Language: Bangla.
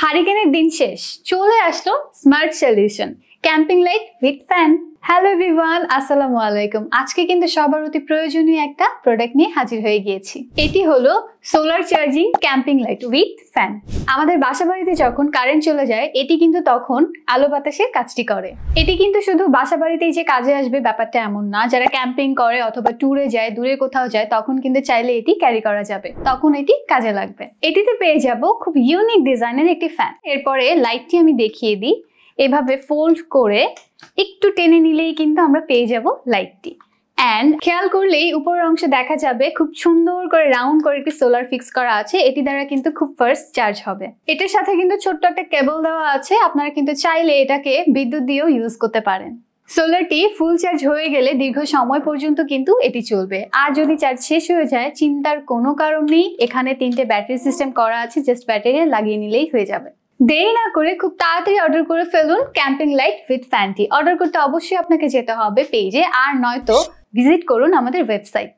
হারিকেনের দিন শেষ, চলে আসলো smart solution camping light with fan. Hello everyone, আসসালামু আলাইকুম। আজকে কিন্তু সবার অতি প্রয়োজনীয় একটা প্রোডাক্ট নিয়ে হাজির হয়ে গিয়েছি। এটি হলো solar charging camping light with fan. আমাদের বাসাবাড়িতে যখন কারেন্ট চলে যায়, এটি কিন্তু তখন আলো বাতাসের কাজটি করে। এটি কিন্তু শুধু বাসাবাড়িতেই যে কাজে আসবে ব্যাপারটা এমন না। যারা ক্যাম্পিং করে অথবা ট্যুরে যায়, দূরে কোথাও যায়, তখন কিন্তু চাইলে এটি ক্যারি করা যাবে, তখন এটি কাজে লাগবে। এটিতে পেয়ে যাব খুব ইউনিক ডিজাইনের একটি ফ্যান। এরপরে লাইটটি আমি দেখিয়ে দিই। এভাবে ফোল্ড করে একটু টেনে নিলেই কিন্তু আমরা পেয়ে যাব লাইটটি। অ্যান্ড খেয়াল করলেই উপরের অংশে দেখা যাবে খুব সুন্দর করে রাউন্ড করে একটি সোলার ফিক্স করা আছে। এটি দ্বারা কিন্তু খুব ফাস্ট চার্জ হবে। এটার সাথে কিন্তু ছোট্ট একটা কেবল দেওয়া আছে। আপনারা কিন্তু চাইলে এটাকে বিদ্যুৎ দিয়েও ইউজ করতে পারেন। সোলারটি ফুল চার্জ হয়ে গেলে দীর্ঘ সময় পর্যন্ত কিন্তু এটি চলবে। আর যদি চার্জ শেষ হয়ে যায়, চিন্তার কোনো কারণ নেই। এখানে 3টে ব্যাটারি সিস্টেম করা আছে, জাস্ট ব্যাটারি লাগিয়ে নিলেই হয়ে যাবে। দেরি না করে খুব তাড়াতাড়ি অর্ডার করে ফেলুন ক্যাম্পিং লাইট উইথ ফ্যানটি। অর্ডার করতে অবশ্যই আপনাকে যেতে হবে পেজে, আর নয়তো ভিজিট করুন আমাদের ওয়েবসাইট।